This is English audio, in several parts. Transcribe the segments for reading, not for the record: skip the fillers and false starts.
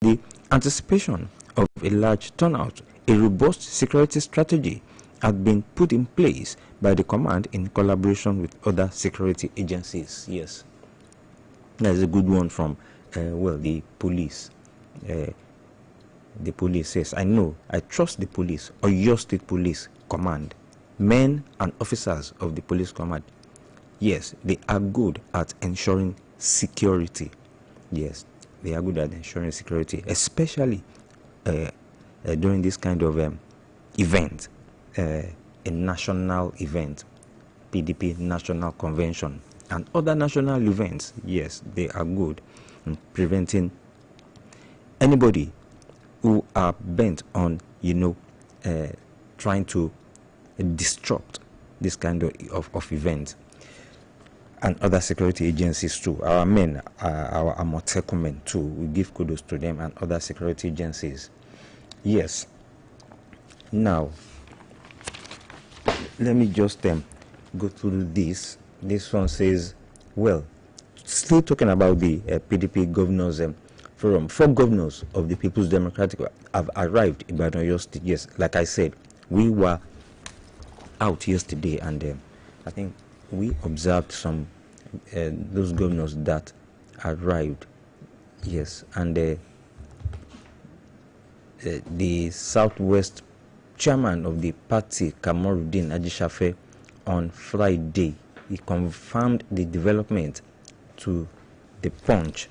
the anticipation of a large turnout, a robust security strategy had been put in place by the command in collaboration with other security agencies. Yes, that's a good one from, the police. The police says, I trust the police, or your state police command, men and officers of the police command. Yes, they are good at ensuring security. Yes, they are good at ensuring security, especially during this kind of event, a national event, PDP National Convention, and other national events. Yes, they are good in preventing anybody who are bent on, trying to disrupt this kind of event. And other security agencies too. Our men, our Amoteco men too, we give kudos to them and other security agencies. Yes. Now, let me just go through this. This one says, well, still talking about the PDP governors forum. 4 governors of the People's Democratic have arrived in Oyo State. Yes, like I said, we were out yesterday, and I think we observed some those governors that arrived. Yes, and the Southwest chairman of the party, Kamoruddin Ajishafe, on Friday, he confirmed the development to the Punch.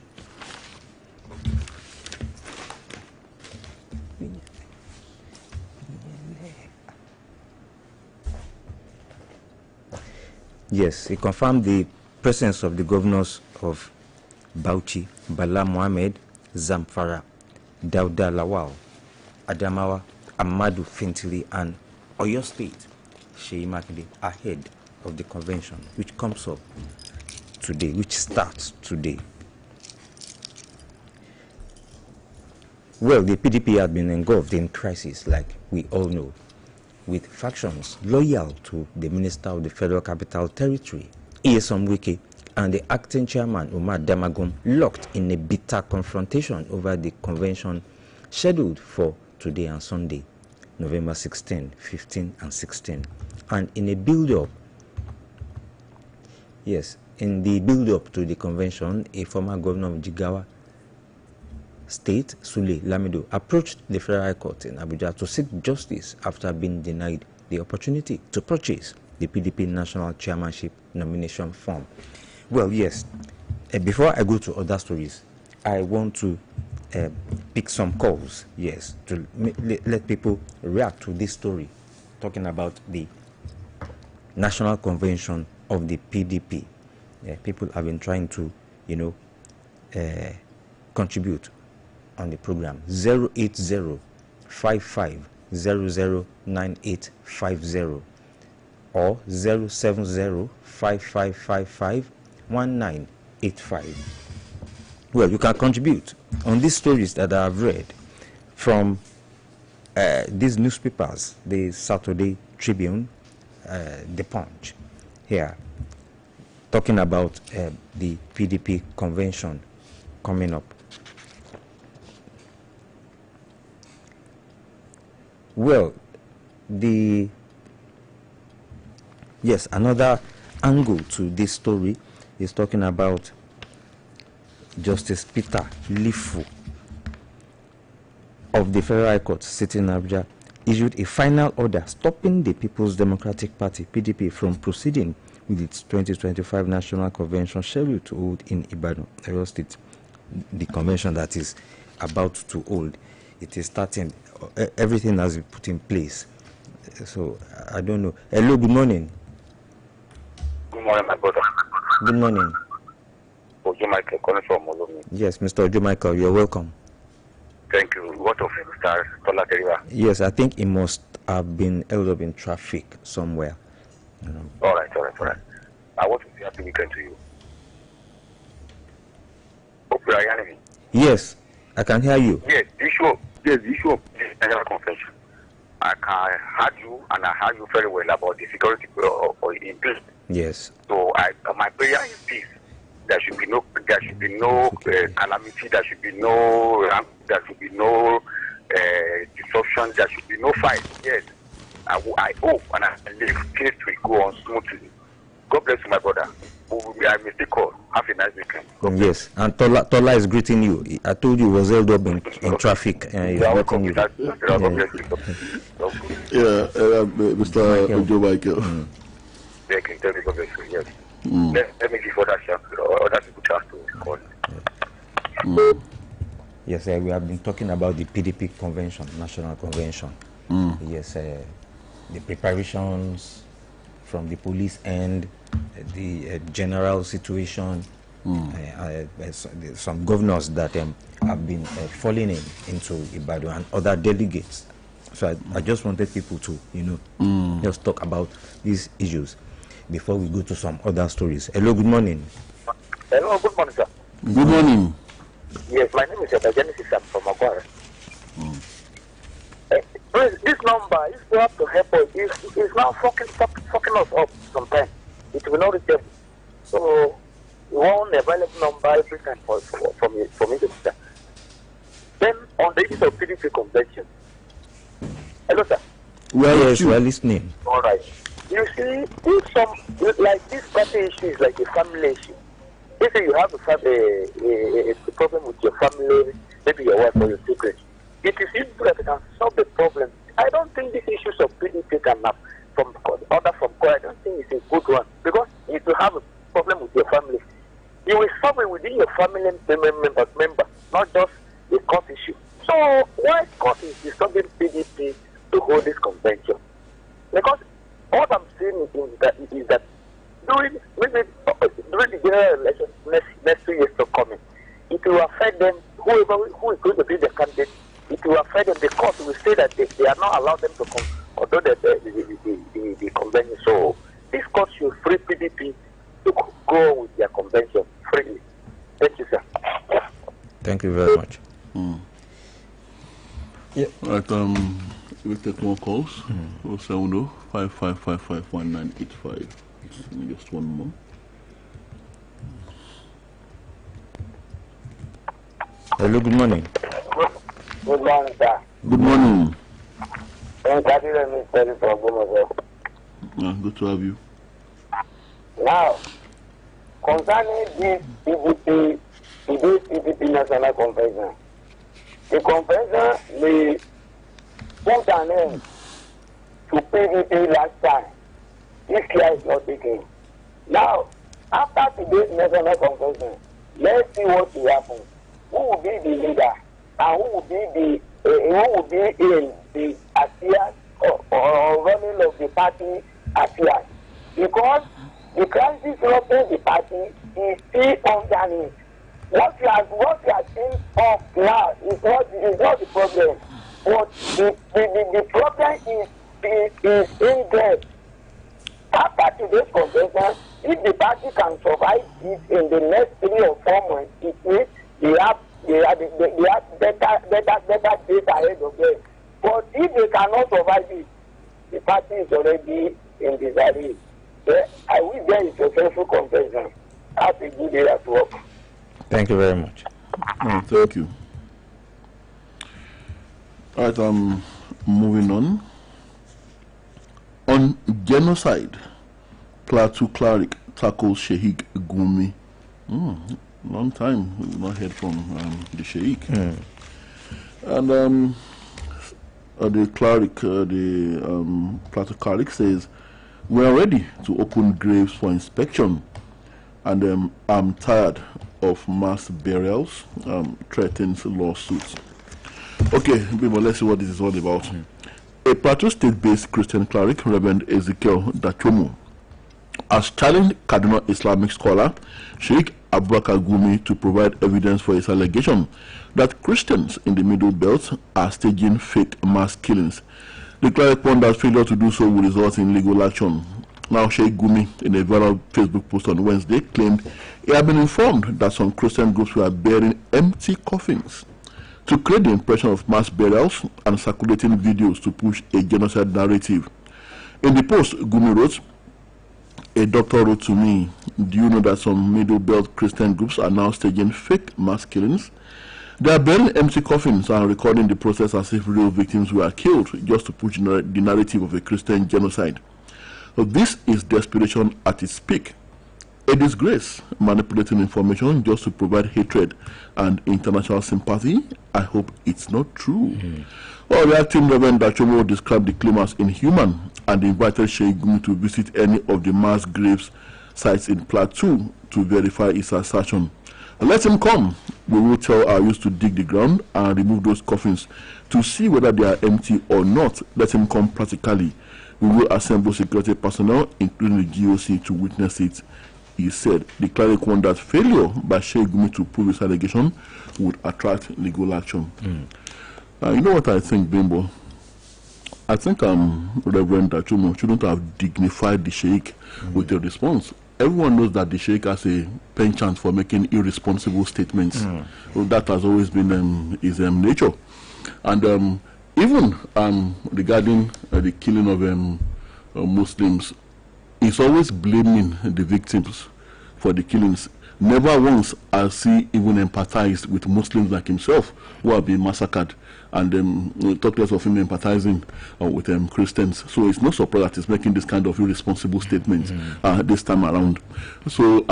Yes, he confirmed the presence of the governors of Bauchi, Bala Mohammed, Zamfara, Dauda Lawal, Adamawa, Amadu Fintili, and Oyo State, Sheyi Makinde, ahead of the convention, which comes up today, which starts today. Well, the PDP had been engulfed in crisis, like we all know, with factions loyal to the Minister of the Federal Capital Territory, Nyesom Wike, and the acting chairman, Umar Damagum, locked in a bitter confrontation over the convention scheduled for today and Sunday, November 16, 15, and 16. And in a build-up, yes, in the build-up to the convention, a former governor of Jigawa State, Sule Lamido, approached the Federal High Court in Abuja to seek justice after being denied the opportunity to purchase the PDP National Chairmanship nomination form. Well, yes, before I go to other stories, I want to pick some calls, yes, to let people react to this story, talking about the National Convention of the PDP. People have been trying to, contribute on the program. 080-5500-9850 or 070-5555-1985. Well, you can contribute on these stories that I have read from these newspapers, the Saturday Tribune, the Punch, here, talking about the PDP convention coming up. Well, another angle to this story is talking about Justice Peter Lifu of the Federal High Court sitting in Abuja issued a final order stopping the People's Democratic Party, PDP, from proceeding with its 2025 National Convention scheduled to hold in Ibadan, Oyo State. The convention that is about to hold, it is starting. Everything has been put in place. So, I don't know. Hello, good morning. Good morning, my brother. Good morning. Ojo Michael, calling from Olomi. Yes, Mr. Ojo Michael, you're welcome. Thank you. What of Mr. Tola Teriwa? Yes, I think he must have been held up in traffic somewhere. All right. I want to say happy weekend to you. Hope you are hearing me. Yes, I can hear you. Yes, the issue of the National Convention. I heard you, and I heard you very well about the security in place. Yes. So my prayer is peace. There should be no calamity. There should be no there should be no disruption. There should be no fight. Yes, I hope and I believe things will go on smoothly. God bless you, my brother. I missed the call. Have a nice weekend. Yes, and Tola is greeting you. I told you he was held up in traffic. He's greeting you. Mr. Joe Michael. Thank you. Yes. Let me give other people chance to call. Yes, we have been talking about the PDP convention, national convention. Yes, the preparations from the police end, the general situation, some governors that have been falling into Ibadan and other delegates. So I just wanted people to, just talk about these issues before we go to some other stories. Hello, good morning. Hello, good morning, sir. Good morning. Yes, my name is Genesis. I'm from Aguara. This number is to have to help us. It's now fucking us up sometimes. It will not reach them. So we want a valid number every time for me to start. Then on the issue of PDP convention. Hello, sir. Yes, we are listening. All right. You see, if like this party issue is like a family issue. If you have a problem with your family, maybe your wife or your children, it is easy that you can solve the problem. I don't think these issues of PDP can have from order from court. I don't think it's a good one. Because if you have a problem with your family, you will solve it within your family member, not just a court issue. So why court is disturbing PDP to hold this convention? Because what I'm saying is that during the general election next 2 years to come, it will affect them, who is going to be the candidate, it will affect them. The court will say that they are not allowed them to come, although the convention. So this court should free PDP to go with their convention freely. Thank you, sir. Thank you very much. Yeah. Right, we'll take more calls. 070-5555-1985. Just one more. Hello, good morning. Good morning, sir. Good morning. Good Good to have you. Now, concerning this PDP National Convention, the convention may put an end to PDP last time. This care is not taken. Now, after today's National Convention, let's see what will happen. Who will be the leader and who will be in the affairs or running of the party affairs? Because the crisis rocking the party is still underneath. What you are seeing of now is not the problem. But the problem is in depth. After today's convention, if the party can survive it in the next 3 or 4 months, it means they have better days ahead of them. But if they cannot survive it, the party is already in disarray. I wish there is a successful convention. Have a good day at work. Thank you very much. Thank you. All right, moving on. On genocide, Plateau cleric tackles Sheikh Gumi. Long time we've not heard from the Sheikh. And the cleric, Plateau cleric says, "We are ready to open graves for inspection, and I'm tired of mass burials, threatens lawsuits." Okay, people, let's see what this is all about. A Plateau State-based Christian cleric, Reverend Ezekiel Dachomo, has challenged Cardinal Islamic scholar Sheikh Abubakar Gumi to provide evidence for his allegation that Christians in the Middle Belt are staging fake mass killings. The cleric warned that failure to do so will result in legal action. Now, Sheikh Gumi, in a viral Facebook post on Wednesday, claimed he had been informed that some Christian groups were burying empty coffins to create the impression of mass burials and circulating videos to push a genocide narrative. In the post, Gumi wrote, A doctor wrote to me, do you know that some middle belt Christian groups are now staging fake mass killings? They are burying empty coffins and recording the process as if real victims were killed, just to push the narrative of a Christian genocide. So this is desperation at its peak. A disgrace, manipulating information just to provide hatred and international sympathy. I hope it's not true. Well, the acting Reverend Dachomo described the claim as inhuman and invited Sheikh Gumi to visit any of the mass graves sites in Plateau to verify his assertion. Let him come. We will tell our youth to dig the ground and remove those coffins to see whether they are empty or not. Let him come practically. We will assemble security personnel, including the GOC, to witness it. He said, the cleric warned that failure by Sheikh Gumi to prove his allegation would attract legal action. You know what I think, Bimbo? I think Reverend Dachumo shouldn't have dignified the Sheikh with a response. Everyone knows that the Sheikh has a penchant for making irresponsible statements. So that has always been his nature. And even regarding the killing of Muslims, he's always blaming the victims for the killings. Never once has he even empathized with Muslims like himself who have been massacred, and talk less of him empathizing with Christians. So it's no surprise that he's making this kind of irresponsible statements this time around. So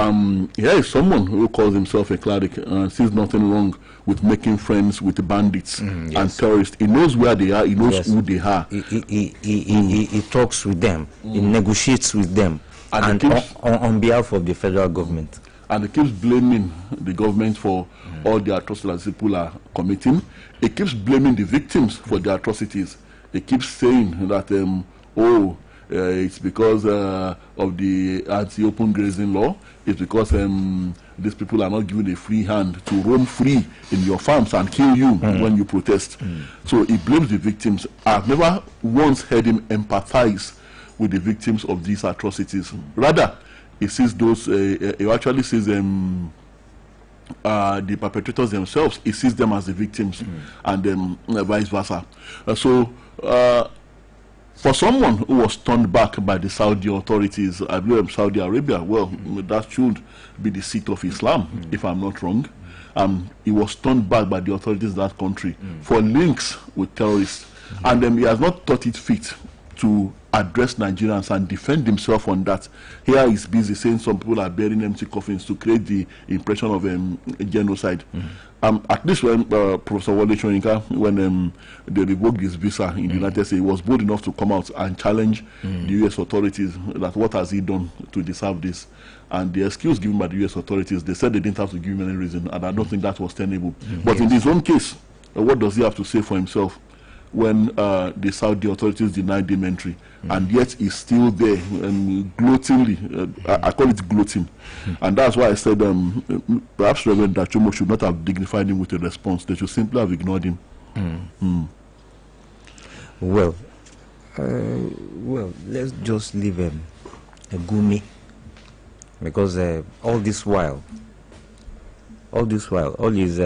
here is someone who calls himself a cleric and sees nothing wrong with making friends with the bandits and terrorists. He knows where they are, he knows who they are. He talks with them, he negotiates with them, and on behalf of the federal government. And he keeps blaming the government for all the atrocities that people are committing. He keeps blaming the victims for the atrocities. He keeps saying that, it's because of the anti-open grazing law. It's because these people are not given a free hand to roam free in your farms and kill you when you protest. So he blames the victims. I've never once heard him empathize with the victims of these atrocities. Rather, he sees those, he actually sees the perpetrators themselves, he sees them as the victims, and vice versa. For someone who was turned back by the Saudi authorities, I believe Saudi Arabia, well, that should be the seat of Islam, if I'm not wrong. He was turned back by the authorities of that country for links with terrorists, and he has not thought it fit to address Nigerians and defend himself on that. Here he's busy saying some people are burying empty coffins to create the impression of a genocide. At least when Professor Wole Soyinka, when they revoked his visa in the United States, he was bold enough to come out and challenge the U.S. authorities that what has he done to deserve this. And the excuse given by the U.S. authorities, they said they didn't have to give him any reason, and I don't think that was tenable. But in his own case, what does he have to say for himself when the Saudi authorities denied him entry, and yet he's still there and gloatingly, I call it gloating, and that's why I said perhaps Reverend Dachomo should not have dignified him with a response. They should simply have ignored him. Well, let's just leave a Gumi, because all this while, all his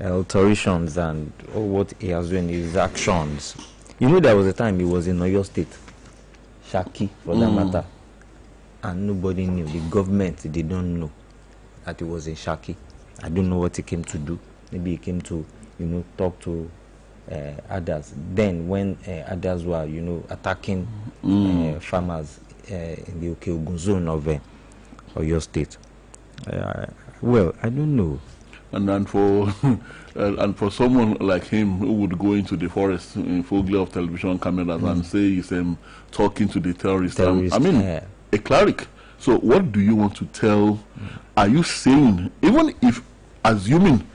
alterations and what he has done, his actions. You know, there was a time he was in Oyo State, Shaki for that matter, and nobody knew. The government, they don't know that he was in Shaki. I don't know what he came to do. Maybe he came to, talk to others. Then when others were, attacking farmers in the Okeogun zone of Oyo State. Well, I don't know. And then for someone like him who would go into the forest in full glare of television cameras and say he's talking to the terrorists, a cleric. So what do you want to tell? Are you saying, even if assuming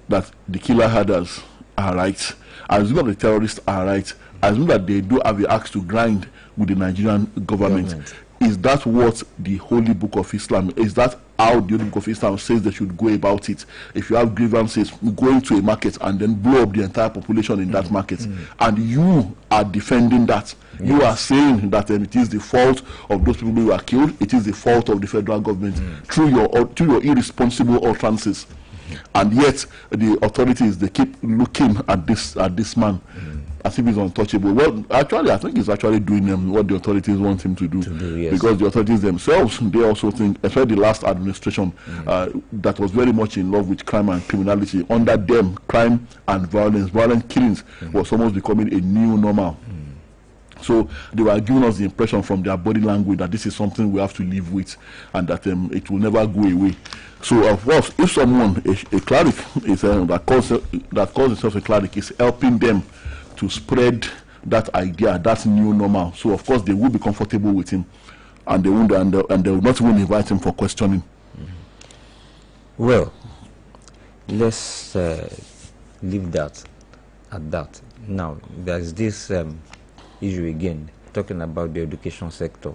that the killer herders are right, assuming that the terrorists are right, assuming that they do have the axe to grind with the Nigerian government. Is that what the Holy Book of Islam, is that how the Holy Book of Islam says they should go about it? If you have grievances, go into a market and then blow up the entire population in that market, and you are defending that. You are saying that it is the fault of those people who were killed, it is the fault of the federal government through your irresponsible utterances. And yet the authorities, they keep looking at this man as if he's untouchable. Well, actually, I think he's actually doing what the authorities want him to do. Yes. Because the authorities themselves, they also think, especially the last administration, that was very much in love with crime and criminality. Under them, crime and violent killings was almost becoming a new normal. So they were giving us the impression from their body language that this is something we have to live with, and that it will never go away. So of course, if someone, a cleric, is that calls himself a cleric, is helping them to spread that idea, that new normal. So of course they will be comfortable with him, and they won't, and they will not even invite him for questioning. Well, let's leave that at that. Now there's this issue again, talking about the education sector,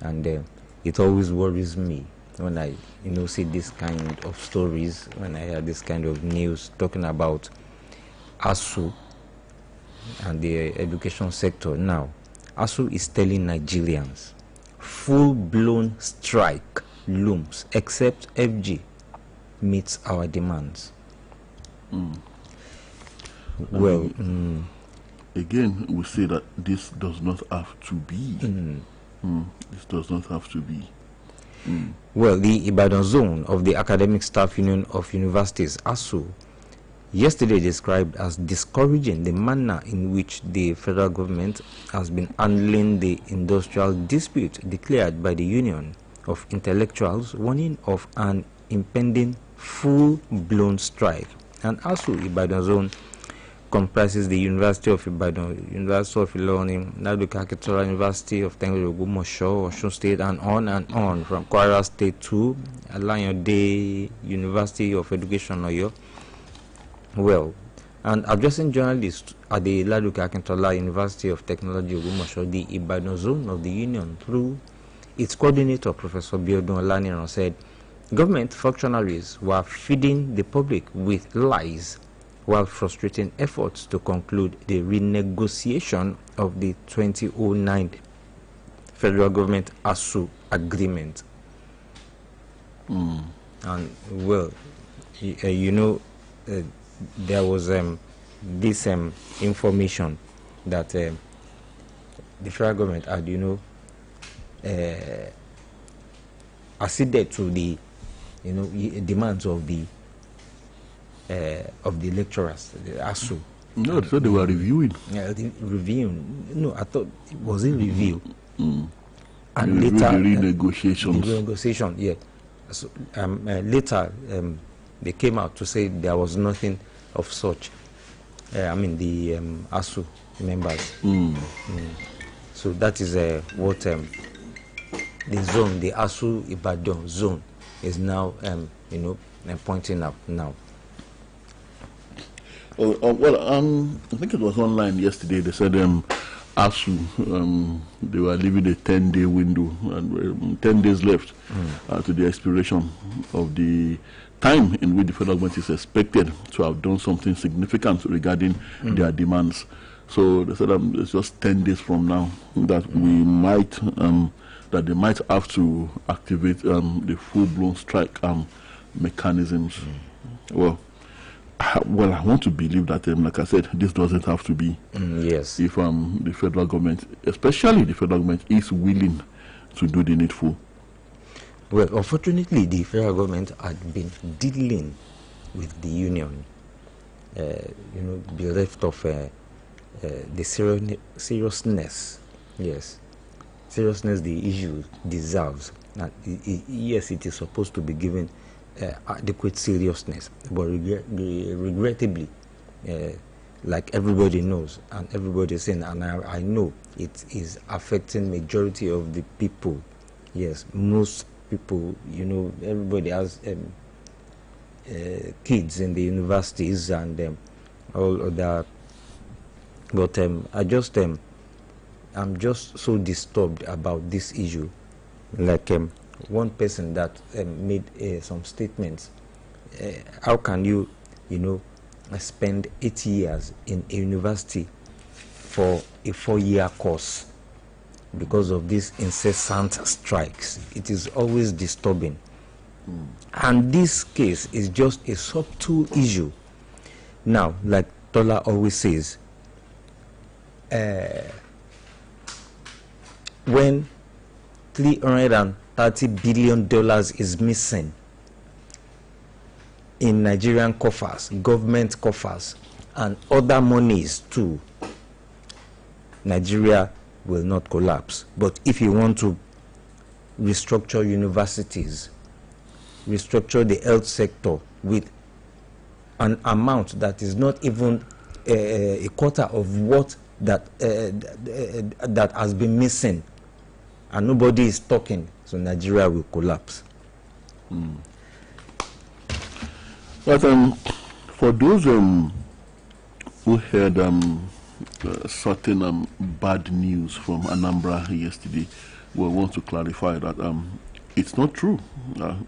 and it always worries me when I see this kind of stories, when I hear this kind of news talking about ASU and the education sector. Now ASU is telling Nigerians full-blown strike looms except FG meets our demands. Well, again, we say that this does not have to be. This does not have to be. Well, the Ibadan zone of the Academic Staff Union of Universities, ASU, yesterday described as discouraging the manner in which the federal government has been handling the industrial dispute declared by the Union of Intellectuals, warning of an impending full-blown strike. And ASU Ibadan zone comprises the University of Ibadan, University of Ilorin, Naduka Architectural University of Technology, Ogbomoso, Osun State, and on, from Kwara State to Oluyole University of Education, Oyo. Well, and addressing journalists at the Naduka Architectural University of Technology, Ogbomoso, the Ibadan zone of the Union, through its coordinator, Professor Biodun Olaniran, said government functionaries were feeding the public with lies while frustrating efforts to conclude the renegotiation of the 2009 federal government ASU agreement. And well, there was this information that the federal government had, acceded to the demands of the lecturers, the ASU. No, they said they were reviewing. Yeah, reviewing. No, I thought it was in review. And later, later, renegotiations. Renegotiation, yeah. So, later, they came out to say there was nothing of such. The ASU members. So that is what the zone, the ASU Ibadan zone, is now, pointing up now. I think it was online yesterday. They said ASU, they were leaving a 10-day window, and 10 days left to the expiration of the time in which the federal government is expected to have done something significant regarding their demands. So they said it's just 10 days from now that we might, that they might have to activate the full-blown strike mechanisms. Well, I want to believe that, like I said, this doesn't have to be. Yes. If the federal government, especially the federal government, is willing to do the needful. Well, unfortunately, the federal government had been dealing with the union, bereft of the seriousness. Yes, seriousness the issue deserves. And yes, it is supposed to be given adequate seriousness, but regrettably, like everybody knows and everybody is saying, and I know it is affecting majority of the people. Yes, most people, everybody has kids in the universities and all other. But I'm just so disturbed about this issue. Like one person that made some statements. How can you, spend 8 years in a university for a 4-year course because of these incessant strikes? It is always disturbing. And this case is just a subtle issue. Now, like Tola always says, when $330 billion is missing in Nigerian coffers, government coffers, and other monies too, Nigeria will not collapse. But if you want to restructure universities, restructure the health sector with an amount that is not even a quarter of what that has been missing, and nobody is talking, so Nigeria will collapse. But for those who heard certain bad news from Anambra yesterday, we want to clarify that it's not true.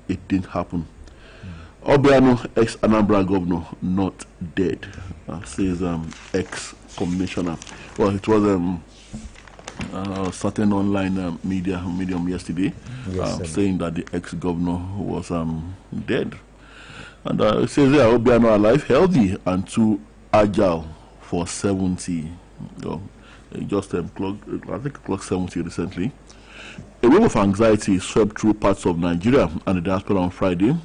It didn't happen. Obiano, ex-Anambra governor, not dead, says ex-commissioner. Well, it was certain online medium yesterday, yes, saying that the ex-governor was dead. And it says there, Obiano alive, healthy, and too agile for 70. Just clocked 70 recently. A wave of anxiety swept through parts of Nigeria and the diaspora on Friday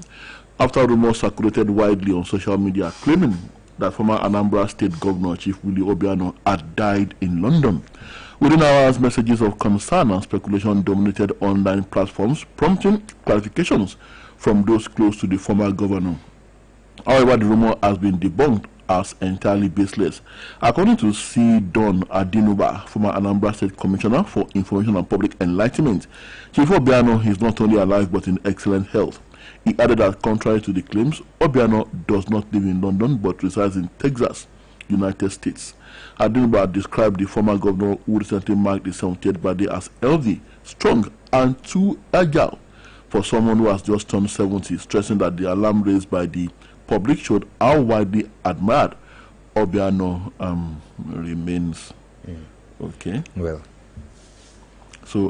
after rumors circulated widely on social media claiming that former Anambra State Governor Chief Willie Obiano had died in London. Within hours, messages of concern and speculation dominated online platforms, prompting clarifications from those close to the former governor. However, the rumor has been debunked as entirely baseless. According to C. Don Adinuba, former Anambra State Commissioner for Information and Public Enlightenment, Chief Obiano is not only alive but in excellent health. He added that contrary to the claims, Obiano does not live in London but resides in Texas, United States. Adinuba described the former governor who recently marked the 70th birthday as healthy, strong, and too agile for someone who has just turned 70, stressing that the alarm raised by the public showed how widely admired Obiano remains. Okay. Well, so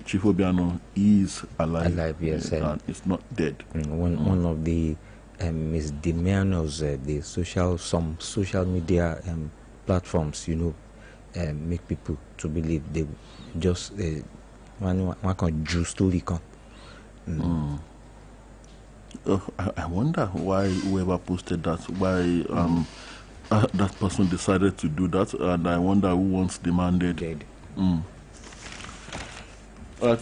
Chief Obiano is alive, yes, and it's not dead. One of the misdemeanors some social media platforms, make people to believe they just one can juice story can. I wonder why whoever posted that, why that person decided to do that, and I wonder who once demanded. Dead. Right,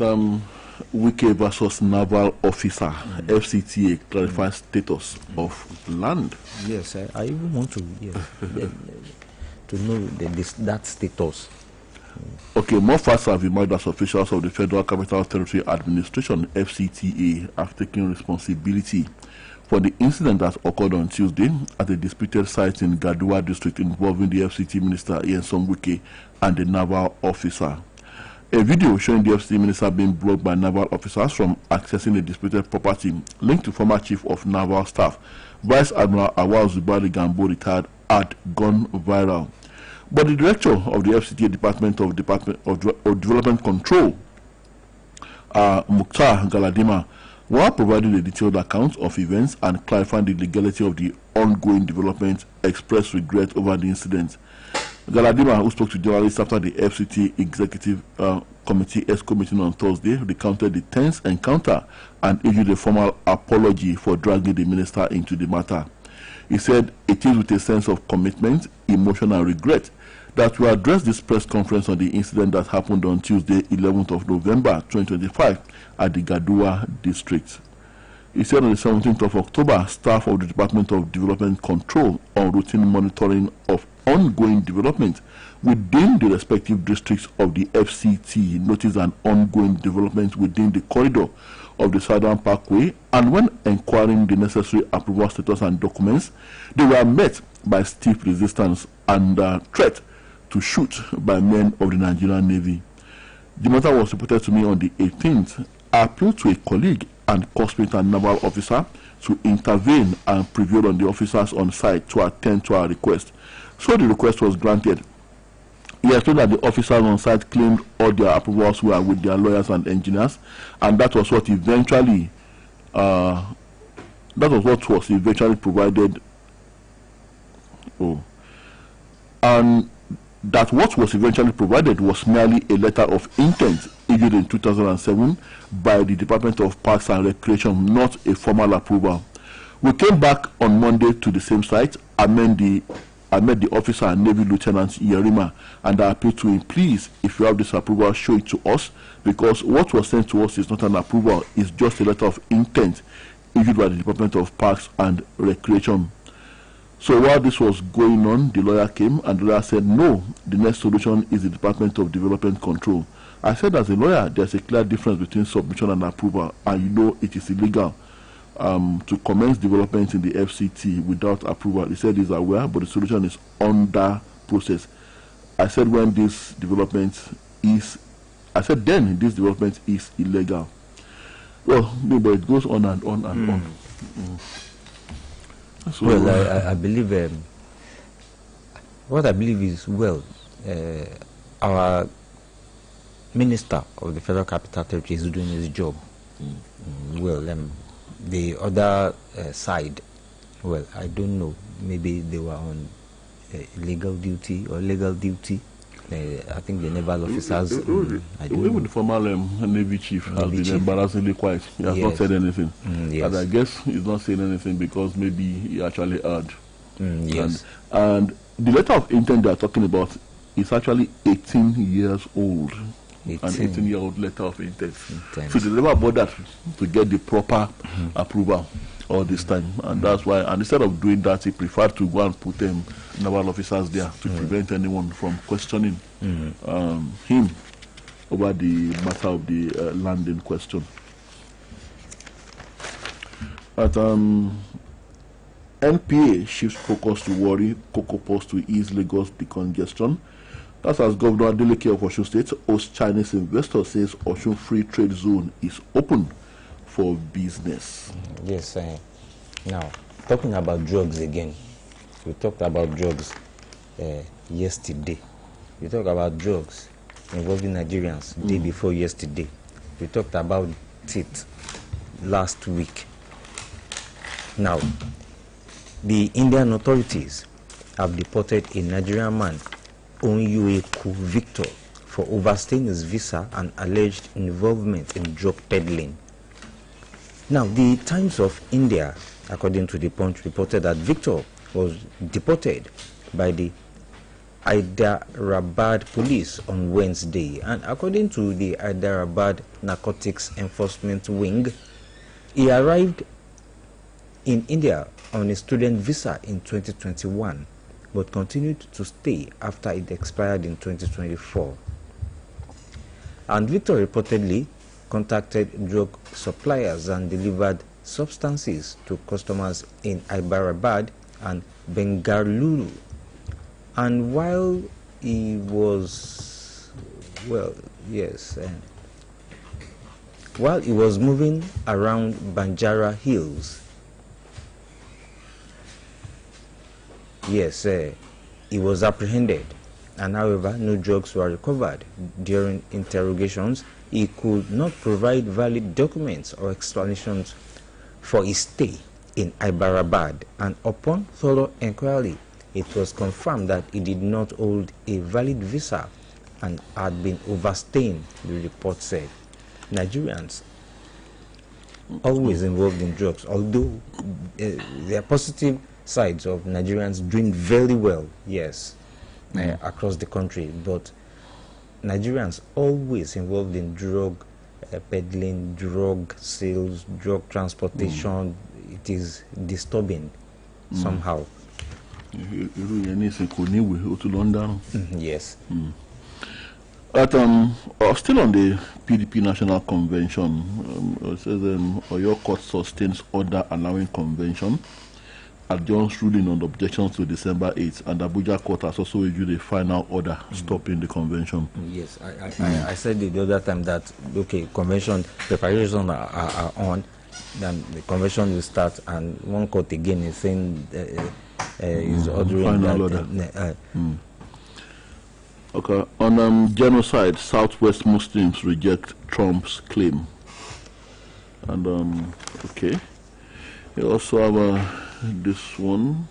Wike versus Naval Officer, FCTA clarifies status of land. Yes, I even want to to know that status. Okay, more facts have emerged as officials of the Federal Capital Territory Administration, FCTA, have taken responsibility for the incident that occurred on Tuesday at a disputed site in Gadua district involving the FCT minister Nyesom Wike and the naval officer. A video showing the FCT minister being blocked by naval officers from accessing a disputed property linked to former chief of naval staff, Vice Admiral Awal Zubari Gambo, retired, had gone viral. But the director of the FCTA Department of Development Control, Mukhtar Galadima, while providing a detailed account of events and clarifying the legality of the ongoing development, expressed regret over the incident. Galadima, who spoke to journalists after the FCTA Executive Committee ESCO meeting on Thursday, recounted the tense encounter and issued a formal apology for dragging the minister into the matter. He said, "It is with a sense of commitment, emotion, and regret that we address this press conference on the incident that happened on Tuesday, 11th of November 2025 at the Gadua district." He said on the 17th of October, staff of the Department of Development Control on routine monitoring of ongoing development within the respective districts of the FCT noticed an ongoing development within the corridor of the Southern Parkway, and when inquiring the necessary approval status and documents, they were met by stiff resistance and threat to shoot by men of the Nigerian Navy. The matter was reported to me on the 18th. I appealed to a colleague and corporate and naval officer to intervene and prevail on the officers on site to attend to our request. So the request was granted. He explained that the officers on site claimed all their approvals were with their lawyers and engineers, and that was what eventually provided. And that what was eventually provided was merely a letter of intent issued in 2007 by the Department of Parks and Recreation, not a formal approval. We came back on Monday to the same site. I met the officer and Navy Lieutenant Yerima, and I appealed to him, please, if you have this approval, show it to us, because what was sent to us is not an approval, it's just a letter of intent issued by the Department of Parks and Recreation. So while this was going on, the lawyer came and the lawyer said, no, the next solution is the Department of Development Control. I said, as a lawyer, there's a clear difference between submission and approval, and you know it is illegal to commence development in the FCT without approval. He said he's aware, but the solution is under process. I said when this development is, then this development is illegal. Well, no, but it goes on and on and on. So, well, I believe what I believe is, well, our Minister of the Federal Capital Territory is doing his job. Well, the other side, well, I don't know, maybe they were on legal duty or legal duty. I think the naval officers. Even the former Navy chief has been embarrassingly quiet. He has not said anything. Yes. And I guess he's not saying anything because maybe he actually heard. Yes. And the letter of intent they are talking about is actually 18 years old. An 18-year-old letter of intent. So they never bothered to get the proper approval all this time, and that's why. And instead of doing that, he preferred to go and put naval officers there to prevent anyone from questioning him over the matter of the land in question. At NPA shifts focus to worry Cocoa Post to ease Lagos decongestion. That's as Governor Adeleke of Osun State hosts Chinese investor says Osun Free Trade Zone is open for business. Yes, now, talking about drugs again. We talked about drugs yesterday. We talked about drugs involving Nigerians day before yesterday. We talked about it last week. Now, the Indian authorities have deported a Nigerian man, Oluyole Victor, for overstaying his visa and alleged involvement in drug peddling. Now, the Times of India, according to the Punch, reported that Victor was deported by the Hyderabad police on Wednesday, and according to the Hyderabad Narcotics Enforcement Wing, he arrived in India on a student visa in 2021, but continued to stay after it expired in 2024. And Victor reportedly contacted drug suppliers and delivered substances to customers in Hyderabad and Bengaluru. And while he was, while he was moving around Banjara Hills, he was apprehended, and however, no drugs were recovered. During interrogations, he could not provide valid documents or explanations for his stay in Hyderabad, and upon thorough inquiry, it was confirmed that he did not hold a valid visa and had been overstaying, the report said. Nigerians always involved in drugs, although there are positive sides of Nigerians doing very well, across the country, but Nigerians always involved in drug peddling, drug sales, drug transportation. It is disturbing somehow. Yes. Still on the PDP National Convention, it says Oyo Court sustains order allowing convention, adjourns ruling on objections to December 8th, and Abuja Court has also issued a final order stopping the convention. Yes, I said it the other time that, convention preparations are on, then the convention will start, and one court again is saying is ordering final that. Order. On genocide, Southwest Muslims reject Trump's claim. And, you also have this one.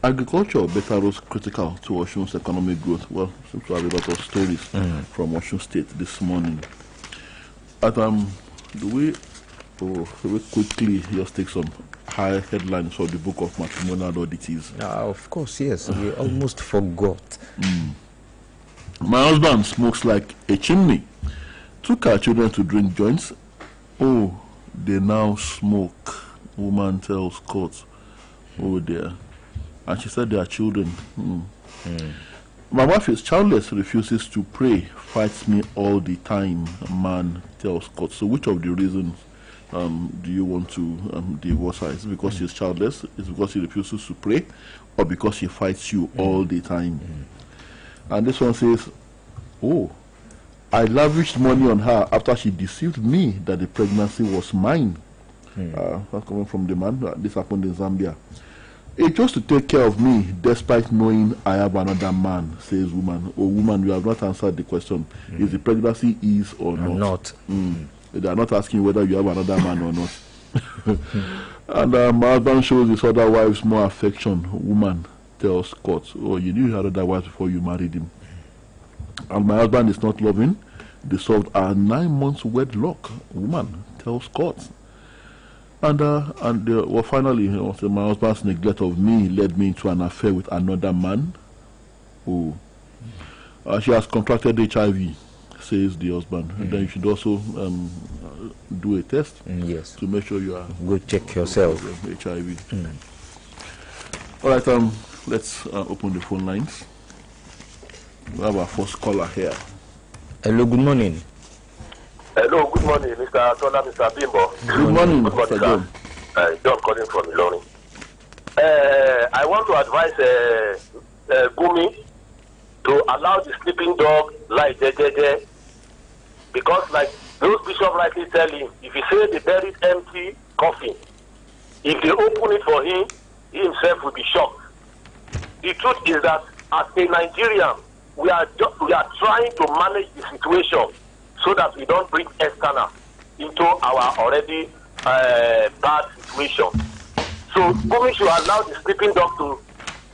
agriculture better was critical to Osun's economic growth. Well, seems to have a lot of stories from Osun State this morning. At do we quickly just take some high headlines for the book of matrimonial oddities? Of course, yes. We almost forgot. My husband smokes like a chimney. Took our children to drink joints. Oh, they now smoke. Woman tells court. Oh dear. And she said they are children. My wife is childless, refuses to pray, fights me all the time. Man tells court. So which of the reasons do you want to divorce her? Is it because she's childless? Is it because she refuses to pray? Or because she fights you all the time? And this one says, oh, I lavished money on her after she deceived me that the pregnancy was mine. That's coming from the man. This happened in Zambia. He chose to take care of me despite knowing I have another man, says woman. Oh, woman, you have not answered the question. Is the pregnancy is or not? They are not asking whether you have another man or not. And my husband shows his other wives more affection. Woman tells Scott, oh, you knew you had other wives before you married him. And my husband is not loving. They solved our 9 months wedlock. Woman tells Scott. And well, finally, my husband's neglect of me led me into an affair with another man. Oh, she has contracted HIV, says the husband. And then you should also do a test. Yes. To make sure you are. Go check yourself. HIV. All right. Let's open the phone lines. We have our first caller here. Hello. Good morning. Hello, good morning, Mr. Tola, Mr. Bimbo. Good morning, Mr. John. John calling from Ilorin. I want to advise Gumi to allow the sleeping dog like Jejeje, because like those bishops rightly tell him, if you say they buried empty coffin, if they open it for him, he himself will be shocked. The truth is that as a Nigerian, we are trying to manage the situation so that we don't bring external into our already bad situation. So Gumi should allow the sleeping dog to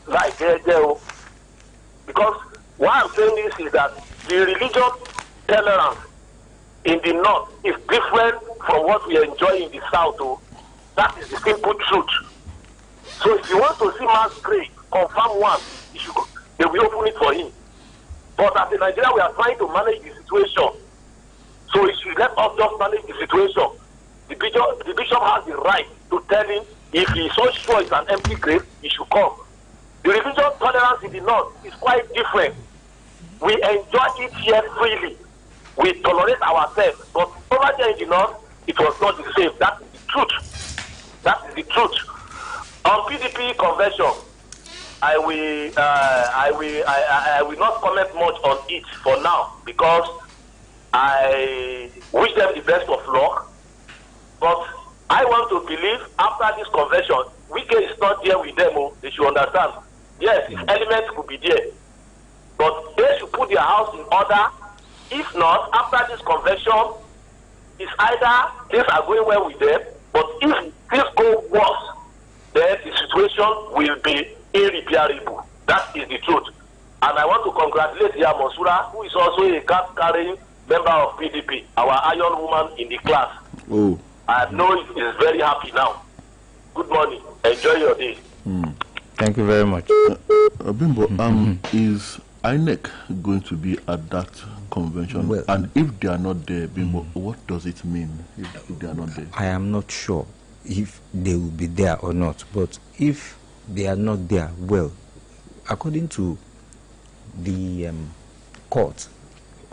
lie there, because why I'm saying this is that the religious tolerance in the north is different from what we enjoy in the south. That is the simple truth. So if you want to see mass grave, confirm one, they will open it for him. But as a Nigerian, we are trying to manage the situation. So if you let us just manage the situation, the bishop has the right to tell him if he is so sure it's an empty grave, he should come. The religious tolerance in the north is quite different. We enjoy it here freely. We tolerate ourselves. But over there in the north, it was not the same. That is the truth. That is the truth. On PDP convention, I will not comment much on it for now, because I wish them the best of luck. But I want to believe after this convention, Wike is not there with them. They should understand. Yes, his elements could be there, but they should put their house in order. If not, after this convention, it's either things are going well with them, but if things go worse, then the situation will be irreparable. That is the truth. And I want to congratulate Iya Monsura, who is also a card-carrying member of PDP, our iron woman in the class. Oh. I know he is very happy now. Good morning. Enjoy your day. Thank you very much. Bimbo, is INEC going to be at that convention? Well, and if they are not there, Bimbo, what does it mean if they are not there? I am not sure if they will be there or not, but if they are not there, well, according to the court,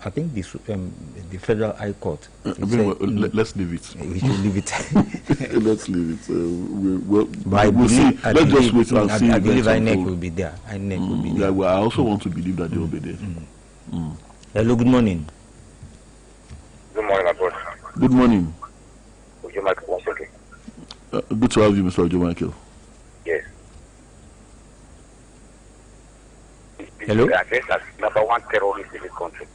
I think this the Federal High Court. Let's leave it. We should leave it. Let's leave it. Let's just wait and see. I believe INEC will be there. INEC will be there. Yeah, well, I also want to believe that they will be there. Hello, good morning. Good morning, my brother. Good morning. Ojo Michael once again. Good to have you, Mr. Ojo Michael. Yes. Hello? Be addressed as #1 terrorist in this country.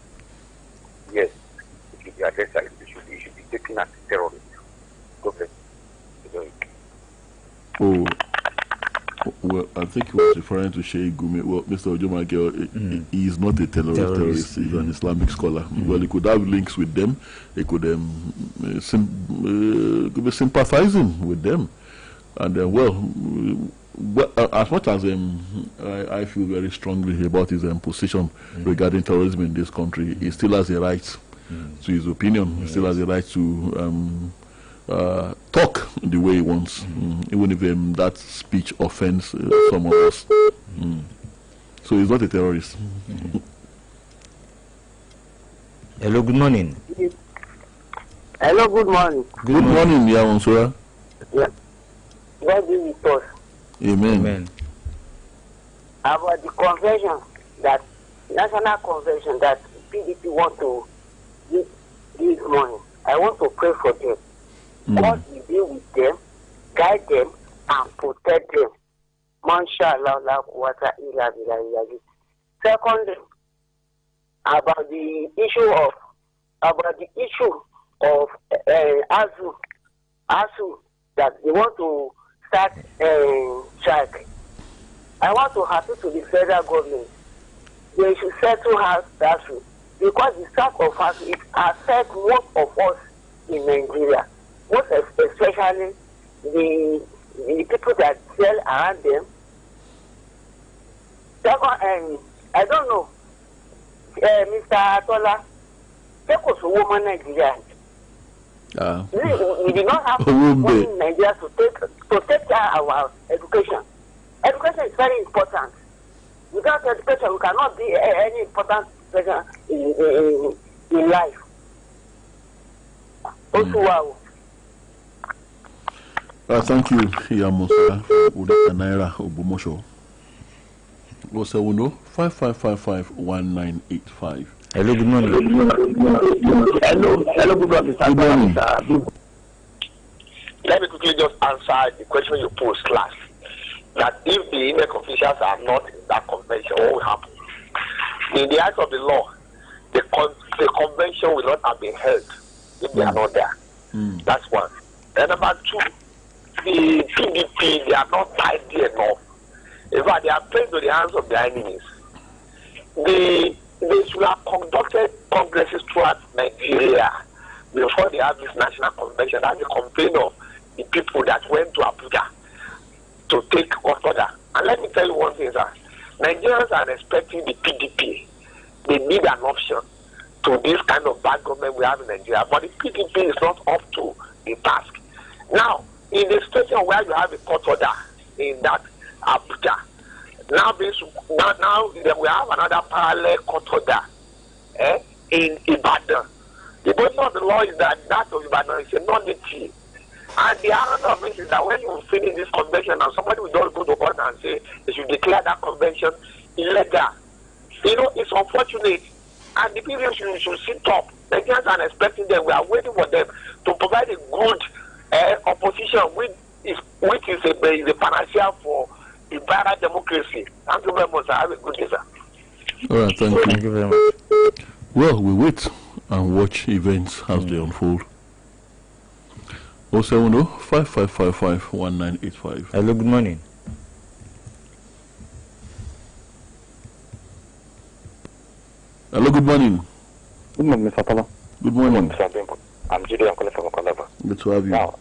Yes. It should be addressed as it should be taken as terrorist. Go ahead. Oh, Well, I think he was referring to Sheikh Gumi. Well, Mr. Ojomage, he is not a terrorist. He's an Islamic scholar. Well, he could have links with them. He could be sympathizing with them. And as much as I feel very strongly about his position regarding terrorism in this country, he still has a right to his opinion. He still has a right to talk the way he wants, even if that speech offends some of us. So he's not a terrorist. Hello, good morning. Hello, good morning. Good morning, Yawansura. Yeah. God be with us. Amen. Amen. About the convention, that national convention that PDP want to give money, I want to pray for them. God will be with them, guide them, and protect them. Mashallah, la quwwata illa billah. Secondly, about the issue of ASU that they want to start strike. I want to appeal to the federal government. They should settle ASU because the strike of ASU it affects most of us in Nigeria. Most especially the people that sell around them. Second, I don't know, Mr. Atola, take us a woman Nigeria. We did not have money in Nigeria to take care of our education. Education is very important. Without education, we cannot be any important person in life. Also, wow. Thank you, Yamusa Udaka Naira Obumosho. Osewuno 55551985. Hello, good morning. Hello, good morning. Good morning. Let me quickly just answer the question you posed last. That if the INEC officials are not in that convention, what will happen? In the eyes of the law, the convention will not have been held if they are not there. That's one. And number two, the PDP, they are not tidy enough. In fact, they are playing to the hands of their enemies. They should have conducted congresses throughout Nigeria before they have this national convention. That's the complaint of the people that went to Abuja to take order. And let me tell you one thing, sir. Nigerians are expecting the PDP. They need an option to this kind of bad government we have in Nigeria. But the PDP is not up to the task. Now, in the situation where you have a court order in that Abuja, now we have another parallel court order in Ibadan. The bottom of the law is that of Ibadan is a nullity. And the other of it is that when you finish this convention and somebody will just go to court and say they should declare that convention illegal, it's unfortunate. And the people should sit up. Nigerians are expecting them. We are waiting for them to provide a good opposition, which is a panacea for the better democracy. Thank you very much. Have a good day, sir. All right, thank you. Thank you very much. Well, we wait and watch events as they unfold. 070-5555-1985. Hello, good morning. Hello, good morning. Good morning, Mr. Pala. Good morning. I'm Judy. I'm calling from Okalaba. Good to have you. Now,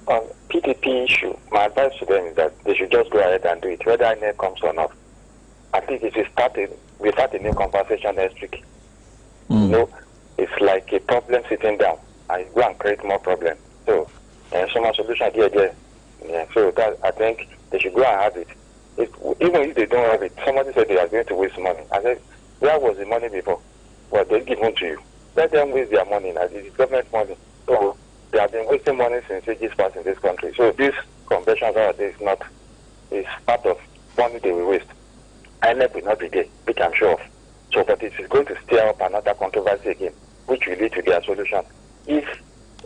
on PDP issue, my advice to them is that they should just go ahead and do it, whether INEC comes or not. I think it will start a new conversation next week. It's like a problem sitting down, and you go and create more problems. So, some solution there. Yeah, so that I think they should go and have it. Even if they don't have it, somebody said they are going to waste money. I said, where was the money before? Well, they give it to you. Let them waste their money now. This is government money. So they have been wasting money since ages past in this country. So this convention is part of money they will waste. INEC will not be there, which I'm sure of. So, but it is going to stir up another controversy again, which will lead to their solution. If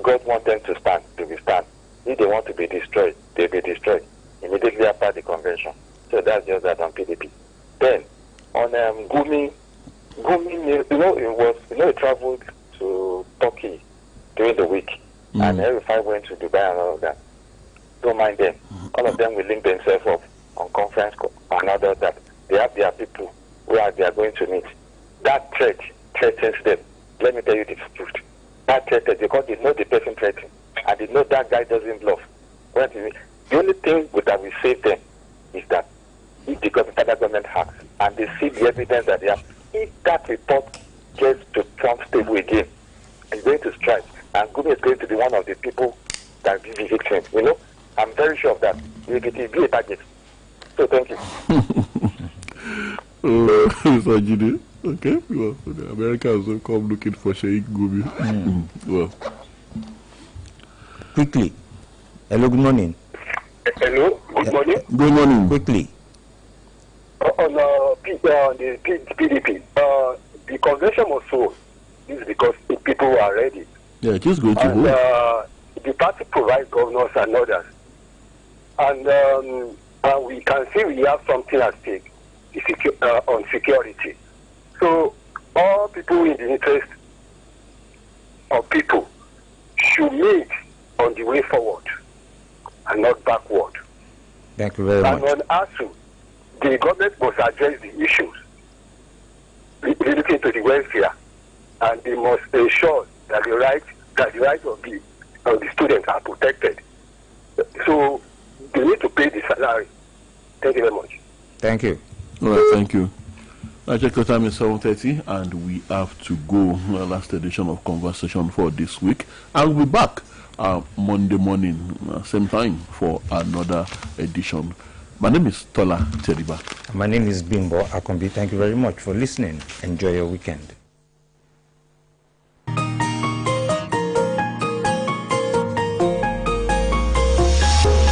God wants them to stand, they will stand. If they want to be destroyed, they'll be destroyed immediately after the convention. So that's just that on PDP. Then, on Gumi, it traveled to Turkey during the week, and every 5 went to Dubai and all of that. Don't mind them. All of them will link themselves up on conference call and other that they have their people where they are going to meet. That threat threatens them. Let me tell you the truth. That threatens because they know the person threatening and they know that guy doesn't bluff. The only thing that will save them is that if the federal government hacks and they see the evidence that they have, if that report gets to Trump's table again, it's going to strike, and Gumi is going to be one of the people that will be victim. You know, I'm very sure of that. It will be a target. So thank you. Mr. Jide, okay. Well, the Americans will come looking for Sheikh Gumi. Well, quickly. Hello, good morning. Hello, good morning. Good morning. Quickly. On the PDP, the convention was sold. This is because the people are ready. Yeah, it is going to And hold. the party provides governors and others. And we can see we have something at stake on security. So all people in the interest of people should meet on the way forward and not backward. Thank you very much. And on ASU, the government must address the issues relating to the welfare, and they must ensure that the rights of the students are protected. So they need to pay the salary. Thank you very much. Thank you. All right, thank you. I check the time is 7:30 and we have to go. Last edition of Conversation for this week. I'll be back Monday morning, same time for another edition. My name is Tola Teriba. My name is Bimbo Akombi. Thank you very much for listening. Enjoy your weekend.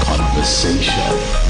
Conversation.